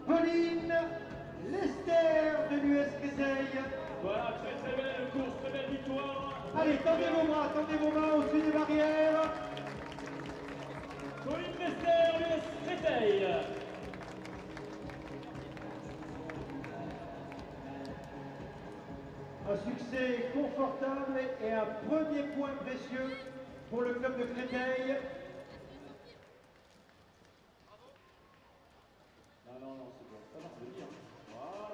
Pauline Lester de l'US Créteil. Voilà, très belle course, très belle victoire. Allez, tendez vos mains au-dessus des barrières. Pauline Lester, l'US Créteil. Un succès confortable et un premier point précieux pour le club de Créteil. Non, c'est bon. Ah non, c'est bien. Voilà.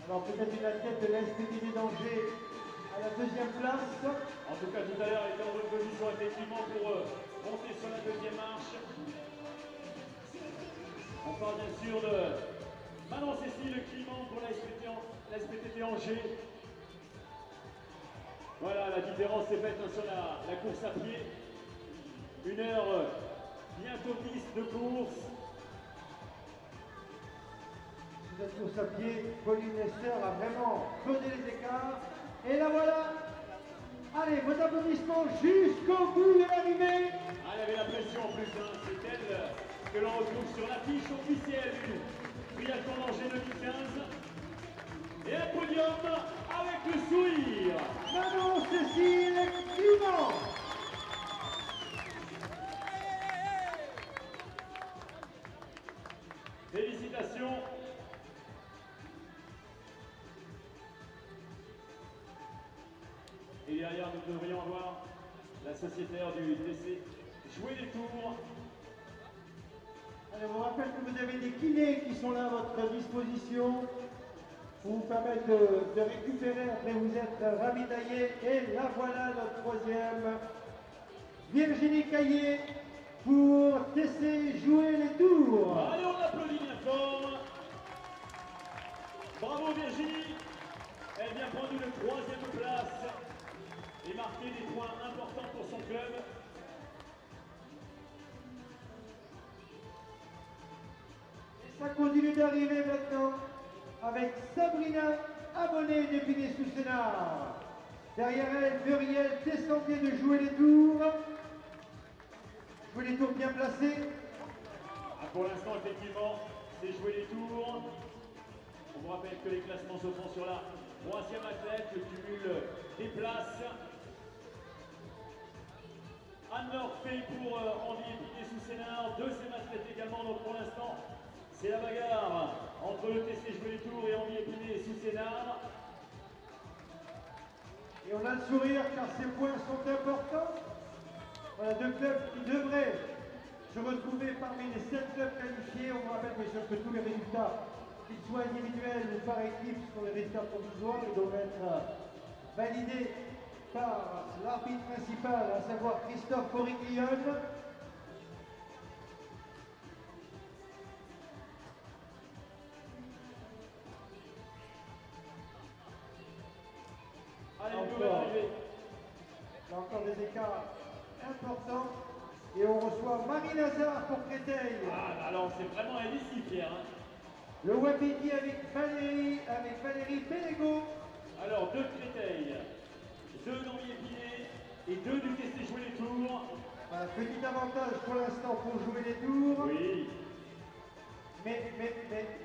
Alors peut-être une athlète de l'SPTD d'Angers à la deuxième place. En tout cas, tout à l'heure, elle était en bonne position effectivement pour monter sur la deuxième marche. On parle bien sûr de Manon Cécile Clément pour la SPTT Angers. Voilà, la différence est faite sur la course à pied. 1 heure, bientôt 10 de course. Sur cette course à pied, Pauline Lester a vraiment creusé les écarts. Et la voilà. Allez, vos applaudissements jusqu'au bout de l'arrivée. Ah, il y avait la pression en plus, hein. C'est elle que l'on retrouve sur l'affiche officielle du triathlon d'Angers 2015. Et un podium avec le sourire. Manon Cécile Clément. Félicitations. Et derrière, nous devrions avoir la sociétaire du TC jouer les tours. Allez, on vous rappelle que vous avez des kinés qui sont là à votre disposition pour vous permettre de récupérer après vous être ravitaillé. Et la voilà, notre troisième. Virginie Caillé pour TC jouer les tours. Allez, on applaudit bien fort. Bravo Virginie. Elle vient prendre une 3e place et marquer des points importants pour son club. Et ça continue d'arriver maintenant avec Sabrina Abonné d'Épinay-sous-Sénart. Derrière elle, Muriel Tessandier de jouer les tours. Jouer les tours bien placés. Ah, pour l'instant, effectivement, c'est jouer les tours. On vous rappelle que les classements se font sur la 3e athlète, le cumul des places. Anne-Laure Fay pour Andy Épinay-sous-Sénart, 2e athlète également. Donc pour l'instant, c'est la bagarre entre le TC Jouer les Tours et Andy Épinay-sous-Sénart. Et on a le sourire car ces points sont importants. Voilà, 2 clubs qui devraient se retrouver parmi les 7 clubs qualifiés. On vous rappelle bien sûr que tous les résultats, qu'ils soient individuels ou par équipe, sont des résultats provisoires et doivent être validés par l'arbitre principal, à savoir Christophe Auriglione. Allez, une nouvelle arrivée. Là encore des écarts importants. Et on reçoit Marie Lazare pour Créteil. Ah, alors c'est vraiment elle ici, Pierre. Hein. Le Wapiti avec Valérie Pélégo. Alors, 2 de Créteil, 2 d'Henri Épinay et 2 du TC Jouer les Tours. Voilà, petit avantage pour l'instant pour jouer les tours. Oui. Mais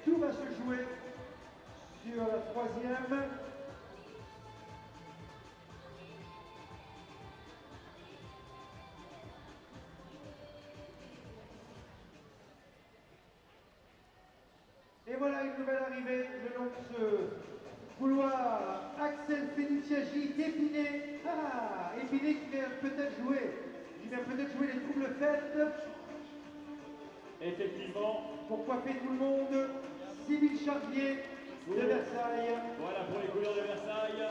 tout va se jouer sur la 3e. Et voilà une nouvelle arrivée le long de ce couloir. Axel Féliciagi d'Épinay. Ah, Épinay qui vient peut-être jouer. Il vient peut-être jouer les troubles fêtes. Effectivement. Pourquoi fait tout le monde? Sybille Charvier de Versailles. Voilà pour les couleurs de Versailles.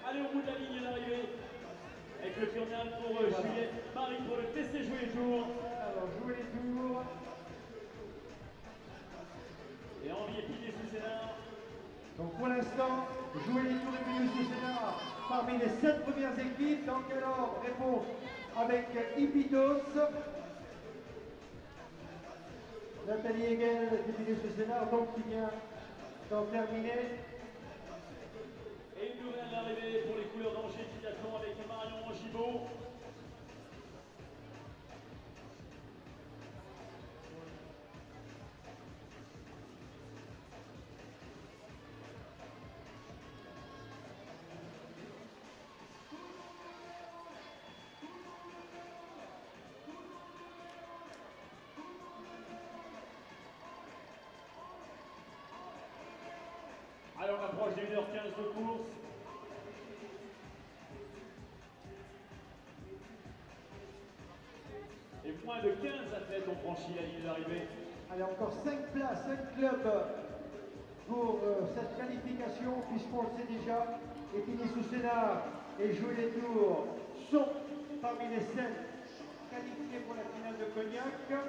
Allez au bout de la ligne d'arrivée avec le final pour Juliette Marie pour le TC Jouer les Tours. Alors jouer les tours. Et Henri Épinay-sous-Sénart. Donc pour l'instant, jouer les tours Épinay-sous-Sénart parmi les 7 premières équipes. Dans quel ordre? Réponse avec Ipitos. Nathalie Hegel, d'Épinay-sous-Sénart, donc qui vient d'en terminer. Et une nouvelle arrivée pour les couleurs d'Angers Triathlon avec Marion Gibaud. Alors on approche des 1h15 de course. Et moins de 15 athlètes ont franchi la ligne d'arrivée. Allez, encore 5 places, 5 clubs pour cette qualification, puisqu'on le sait déjà, Épinay-sous-Sénart et Jouer les Tours sont parmi les 7 qualifiés pour la finale de Cognac.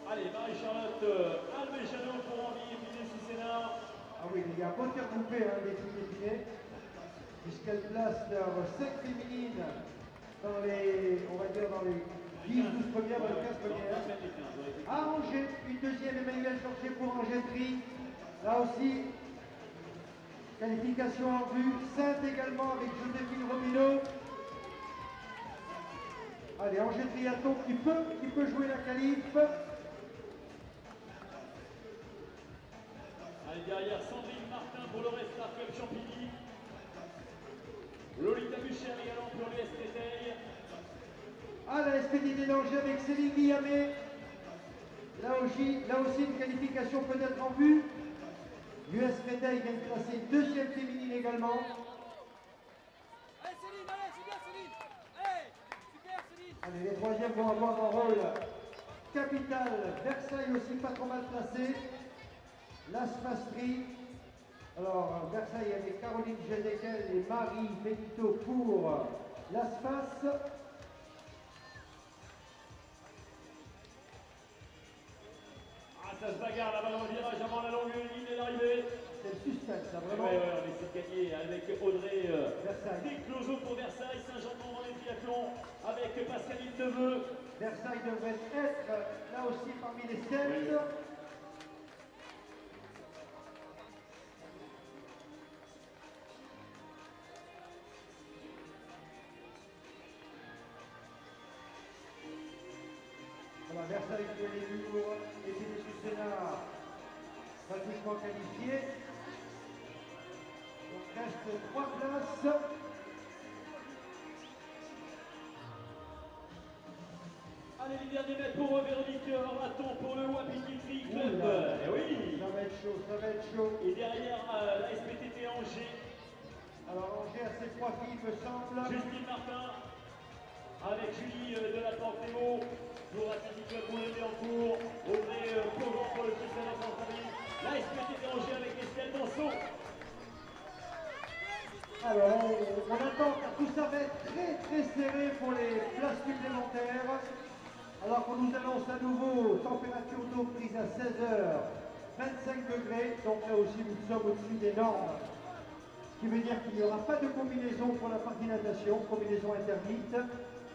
Allez, Marie-Charlotte Almejano pour Andy Épinay-sous-Sénart. Ah oui, il y a un bon tir coupé, les filles d'Épinay, puisqu'elles placent leurs 5 féminines dans les, on va dire, dans les 10-12 premières, dans les 15 premières. À Angers, une deuxième Emmanuel Georget pour Angers-Tri. Là aussi, qualification en vue. Sainte également avec Joséphine Robineau. Allez, Angers Triathlon qui peut jouer la qualif. Allez, derrière Sandrine Martin pour le Star Club Champigny. Lolita Bucher également pour l'US Créteil. Ah, la SPDD d'Angers avec Céline Guillamé. Là aussi, une qualification peut-être en vue. L'US Créteil vient de classer une deuxième féminine également. Allez Céline, allez, c'est bien Céline. Allez, super Céline. Allez, les troisièmes vont avoir un rôle capital. Versailles aussi pas trop mal placé. L'Asfastri. Alors, Versailles avec Caroline Généquel et Marie Benito pour l'Asfas. Ça se bagarre là-bas dans le virage avant la longue ligne d'arrivée. C'est le suspense, ça, vraiment. Ouais, on essaie de gagner avec Audrey Versailles. Descloseaux pour Versailles, Saint-Jean-Mont dans les triathlons avec Pascaline Neveu. Versailles devrait être là aussi parmi les 7. Oui. Voilà, Versailles qui est les lourds, Épinay-sous-Sénart pratiquement qualifié. Donc reste 3 places. Allez, les derniers mètres pour Véronique Raton pour le Wapiti Tri Club. Oula, Oui. ça va être chaud, ça va être chaud. Et derrière la SPTT Angers. Alors Angers a ses 3 filles, me semble. Justine Martin avec Julie de la Porte-Nemo pour Athletic Club Boulogne-Billancourt. Audrey Provence pour le Christian de France-Famille. La SPTT Angers avec Estelle Danson. Alors on attend car tout ça va être très serré pour les places supplémentaires. Alors qu'on nous annonce à nouveau température d'eau prise à 16h, 25 degrés. Donc là aussi nous sommes au-dessus des normes. Ce qui veut dire qu'il n'y aura pas de combinaison pour la partie natation, combinaison interdite,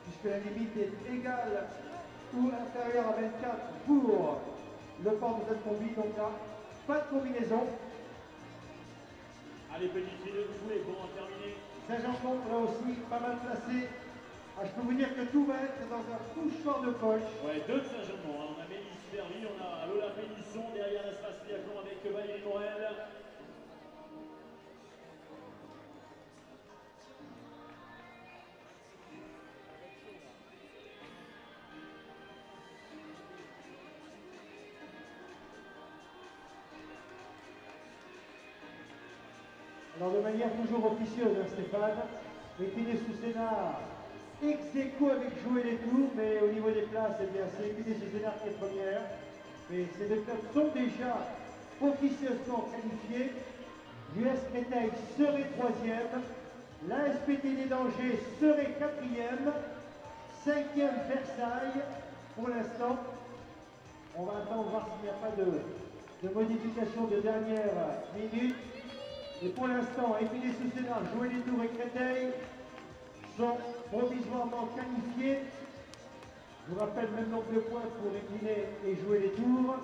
puisque la limite est égale ou inférieure à 24 pour le port de cette combi. Donc là, pas de combinaison. Allez, petite fille de jouer pour en terminer. Saint-Jean-Mont, là aussi, pas mal placé. Ah, je peux vous dire que tout va être dans un couche-fort de poche. Ouais, deux de Saint-Jean-Mont. On a Mélisse Berly, on a Lola Pénisson derrière l'espace triathlon avec Valérie Morel. Alors de manière toujours officieuse, hein, Stéphane, Épinay-sous-Sénart ex-aequo avec Jouer les Tours, mais au niveau des places, eh bien, c'est Épinay-sous-Sénart qui est première. Mais ces deux clubs sont déjà officieusement qualifiés. L'US Créteil serait troisième, la SPTD d'Angers serait quatrième, cinquième Versailles pour l'instant. On va attendre voir s'il n'y a pas de modification de dernière minute. Et pour l'instant, Épinay-sous-Sénart, Jouer les Tours et Créteil sont provisoirement qualifiés. Je vous rappelle le même nombre de points pour incliner et jouer les tours.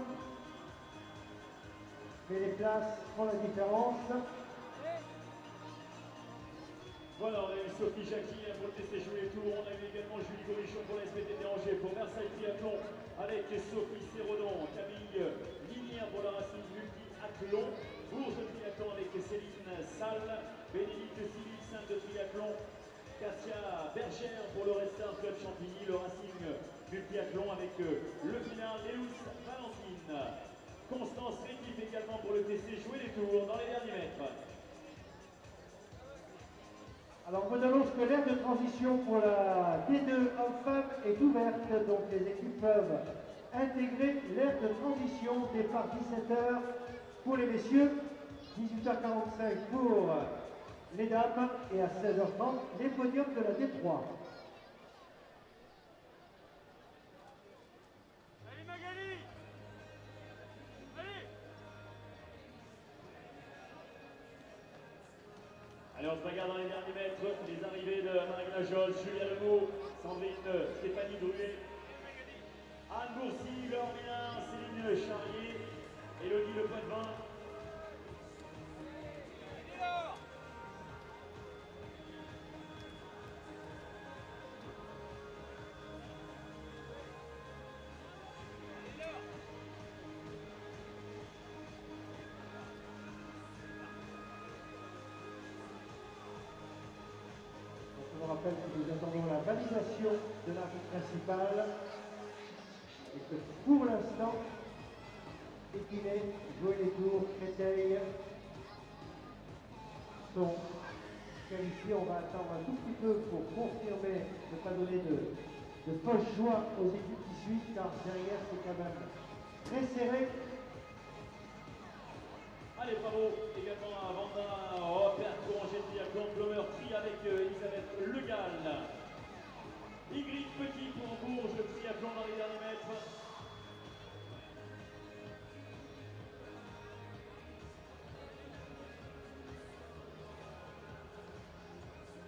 Mais les places font la différence. Voilà, on a eu Sophie Jacqui pour le TC Jouer les Tours. On a eu également Julie Gorichon pour la SBT Angers, pour Versailles Triathlon avec Sophie Sérodon, Camille Linière pour la Racing Multi-Athlon, Bourges Triathlon avec Céline Salle, Bénédicte Silix de Triathlon, Cassia Bergère pour le Restart Club Champigny, le Racing Multi-Athlon avec le final Léus Valentine. Constance Rétif également pour le TC Jouer les Tours dans les derniers mètres. Alors, on vous annonce que l'aire de transition pour la D2 homme-femme est ouverte, donc les équipes peuvent intégrer l'aire de transition, départ 17h pour les messieurs, 18h45 pour les dames et à 16h30 les podiums de la D3. Allez Magali! Allez! Allez, on se regarde dans les derniers mètres, les arrivées de Marina Jols, Julia Lemeau, Sandrine Stéphanie Druet, Anne Bourcy, Laure Mélin, Céline Charrier, Élodie Le Poitvin. Je vous rappelle que nous attendons la validation de l'arbitre principal et que pour l'instant, Épinay, Jouer les Tours, Créteil sont qualifiés. On va attendre un tout petit peu pour confirmer, ne pas donner de fausse joie aux équipes qui suivent, car derrière c'est quand même très serré. Allez, bravo également à Vanda, Robert Couranger de Triathlon, Blomer Tri avec Elisabeth Le Gall. Ygritte Petit pour Bourges, Triathlon dans les derniers mètres.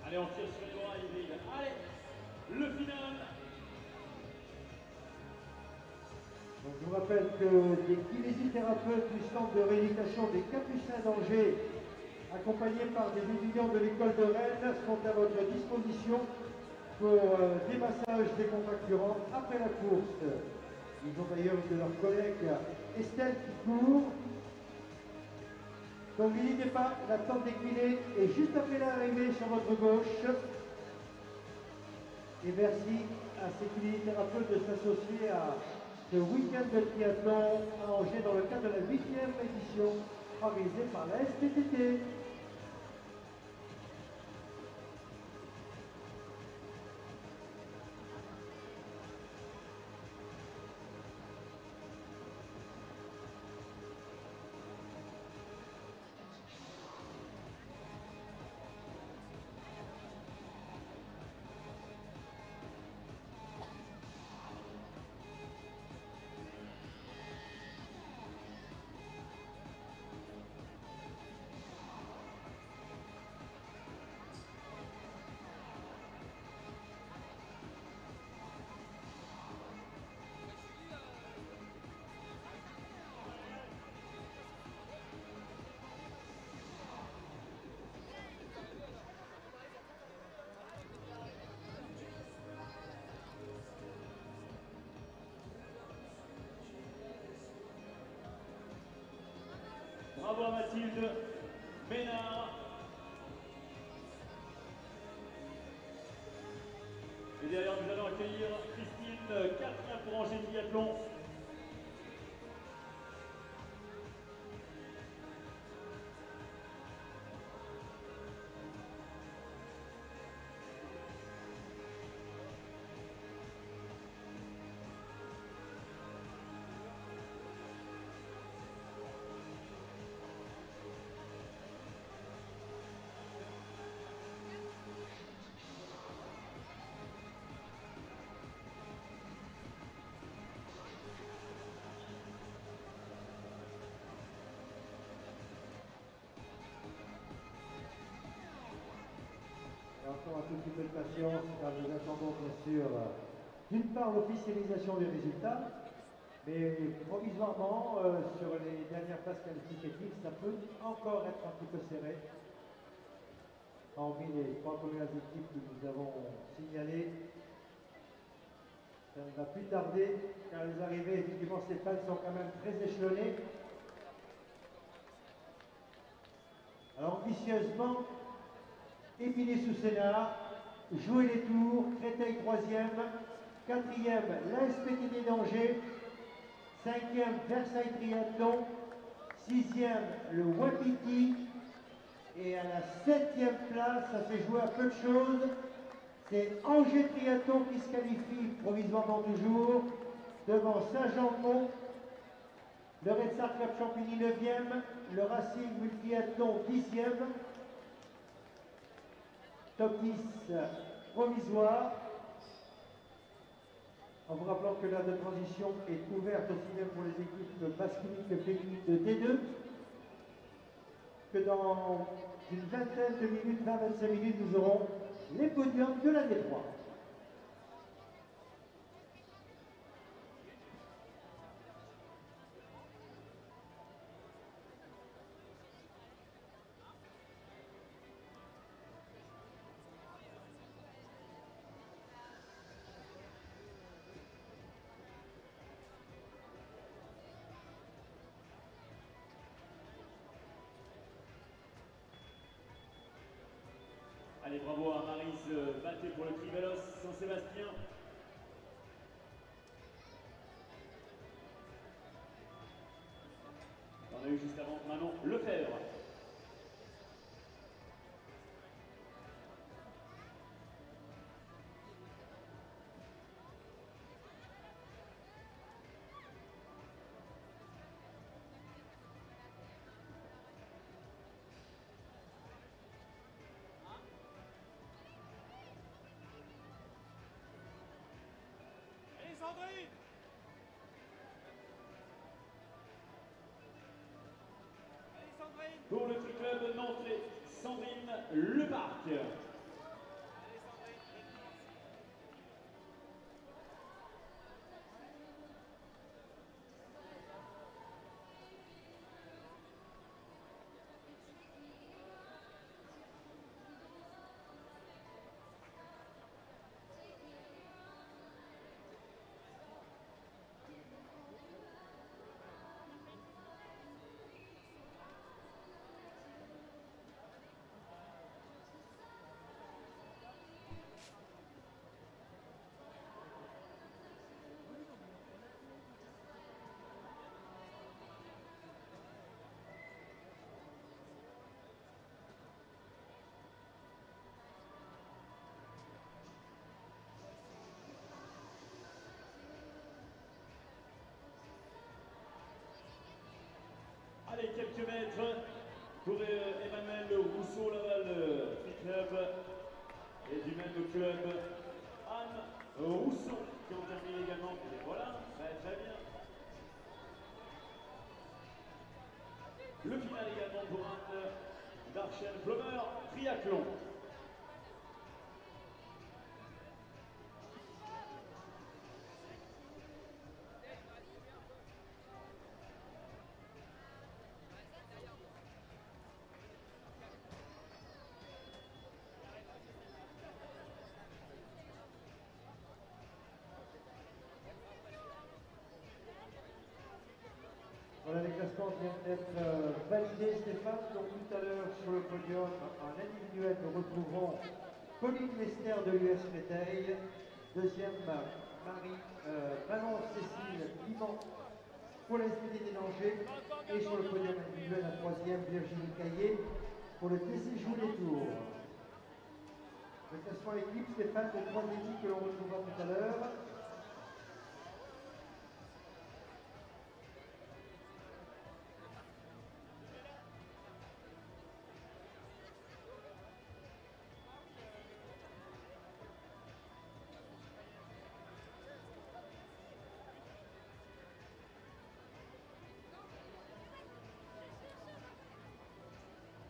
Allez, on tire sur les bras, Ygritte. Allez, le final. Donc, je vous rappelle que des kinésithérapeutes du centre de rééducation des Capucins d'Angers, accompagnés par des étudiants de l'école de Rennes, sont à votre disposition pour des massages décontracturants après la course. Ils ont d'ailleurs une de leurs collègues, Estelle, qui court. Donc n'hésitez pas, la tente des kinés est juste après l'arrivée sur votre gauche. Et merci à ces kinésithérapeutes de s'associer à ce week-end de triathlon à Angers dans le cadre de la 8e édition organisée par la STTT. Bravo à Mathilde Ménard. Et derrière, nous allons accueillir Christine Catherine pour Angers Triathlon. Encore un tout petit peu de patience, car nous attendons bien sûr d'une part l'officialisation des résultats, mais provisoirement, sur les dernières phases qualificatives, ça peut encore être un petit peu serré. Hormis les 3 premières équipes que nous avons signalées, ça ne va plus tarder, car les arrivées, effectivement, Stéphane, sont quand même très échelonnées. Alors, ambitieusement, Épinay-sous-Sénart, jouer les tours, Créteil 3e, 4e, l'ASPTT d'Angers, 5e, Versailles Triathlon, 6e, le Wapiti, et à la 7e place, ça fait jouer à peu de choses, c'est Angers Triathlon qui se qualifie provisoirement toujours, devant Saint-Jean-de-Mont, le Red Star Club Champigny 9e, le Racing Multiathlon 10e, top 10 provisoire, en vous rappelant que l'heure de transition est ouverte aussi bien pour les équipes masculines que féminines de T2, que dans une vingtaine de minutes, 20-25 minutes, nous aurons les podiums de la D3. Allez, bravo à Maryse Batté pour le Trivelos Saint-Sébastien. On a eu juste avant Manon Lefebvre. Sandrine! Allez Sandrine! Pour le Tri-Club Nantais, Sandrine Leparc. Allez, quelques mètres pour Emmanuel Rousseau, là-bas, le Tri-Club, et du même club, Anne Rousseau, qui ont terminé également. Et voilà, très bien. Le final également pour Anne Darchen-Plummer, triathlon. Voilà, les classements viennent d'être validés, Stéphane. Donc tout à l'heure, sur le podium, en individuel, nous retrouverons Pauline Lester de l'US Créteil. Deuxième, Manon Cécile Clement pour la SPTT d'Angers. Et sur le podium individuel, la troisième, Virginie Caillé pour le TC Jouer les Tours. Le classement équipe, Stéphane, de 3 équipes que l'on retrouvera tout à l'heure.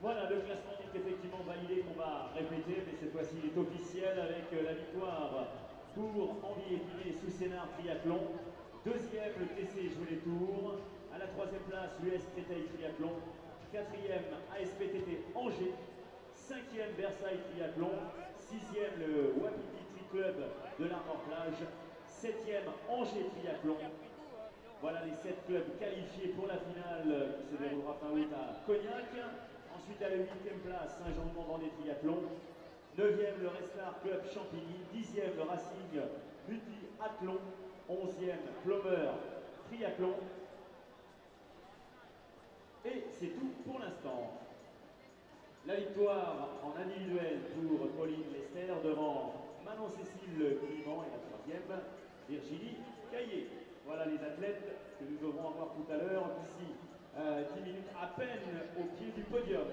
Voilà, le classement est effectivement validé qu'on va répéter, mais cette fois-ci il est officiel avec la victoire pour Henri Épinay sous Sénart Triathlon. Deuxième, le TC Jouer les Tours. À la troisième place, l'US Créteil Triathlon. Quatrième, ASPTT Angers. Cinquième, Versailles Triathlon. Sixième, le Wapiti Tri Club de l'Armor-Plage. Septième, Angers Triathlon. Voilà les 7 clubs qualifiés pour la finale qui se déroulera fin août à Cognac. Ensuite, à la 8e place, Saint-Jean-de-Mont-Vendée Triathlon. 9e, le Restart Club Champigny. 10e, le Racing Multi-Athlon. 11e, Plumeur Triathlon. Et c'est tout pour l'instant. La victoire en individuel pour Pauline Lester devant Manon-Cécile Clément et la troisième, Virginie Caillé. Voilà les athlètes que nous devrons avoir tout à l'heure, d'ici 10 minutes à peine au pied du podium.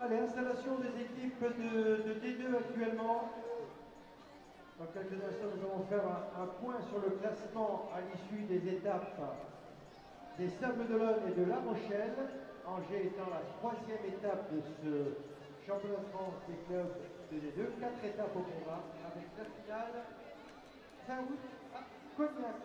Allez, installation des équipes de D2 actuellement. Dans quelques instants, nous allons faire un point sur le classement à l'issue des étapes des Sables-d'Olonne et de La Rochelle. Angers étant la troisième étape de ce championnat de France des clubs de D2. 4 étapes au programme avec la finale fin août à Cognac.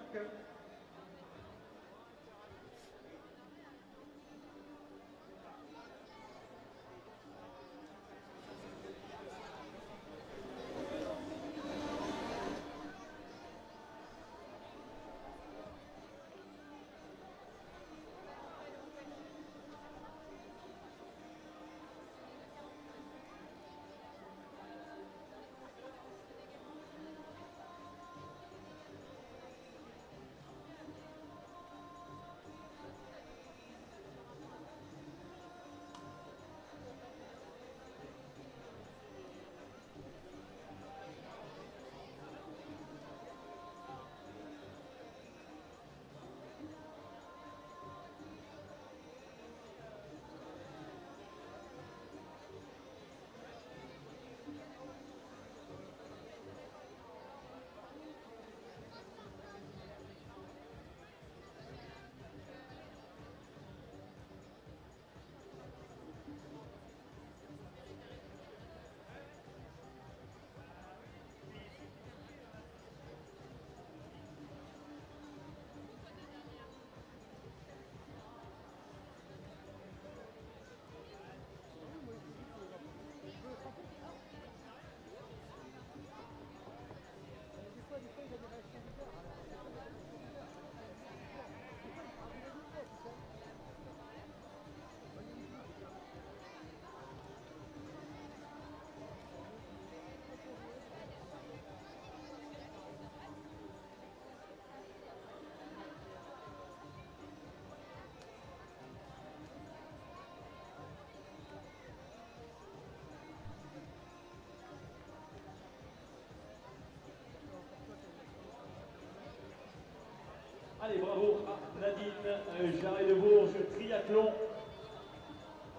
Allez, bravo à Nadine Jarret-de-Bourges, triathlon.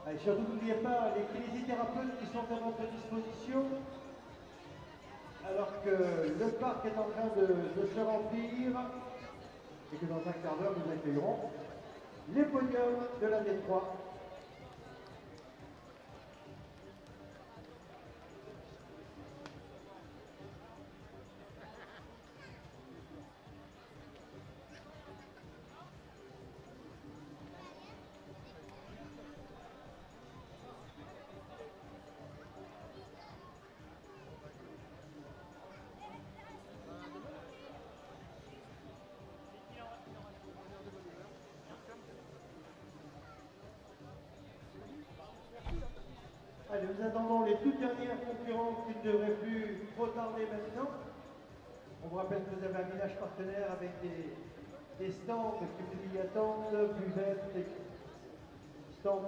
Allez, surtout n'oubliez pas les kinésithérapeutes qui sont à votre disposition, alors que le parc est en train de se remplir et que dans un quart d'heure nous accueillerons les podiums de la D3. Allez, nous attendons les toutes dernières concurrentes qui ne devraient plus trop tarder maintenant. On vous rappelle que vous avez un village partenaire avec des stands qui vous y attendent, buvettes, des stands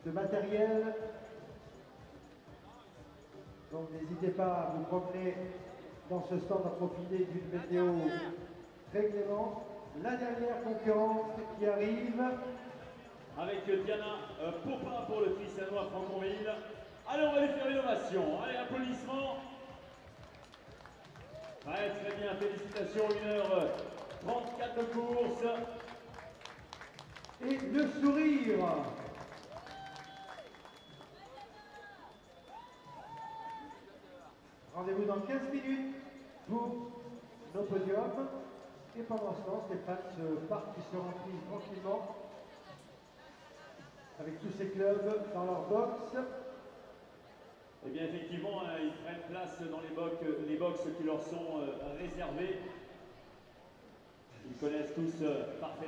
de matériel. Donc n'hésitez pas à vous promener dans ce stand à profiter d'une météo très clémente. la dernière concurrente qui arrive. Avec Diana Popin pour le Christianois Franconville. Allez, on va lui faire une ovation. Allez, applaudissements. Ouais, très bien, félicitations. 1h34 de course. Et le sourire. Rendez-vous dans 15 minutes pour nos podiums. Et pendant ce temps, Stéphane se part qui se remplit tranquillement avec tous ces clubs dans leur box. Eh bien, effectivement, ils prennent place dans les box qui leur sont réservés. Ils connaissent tous parfaitement.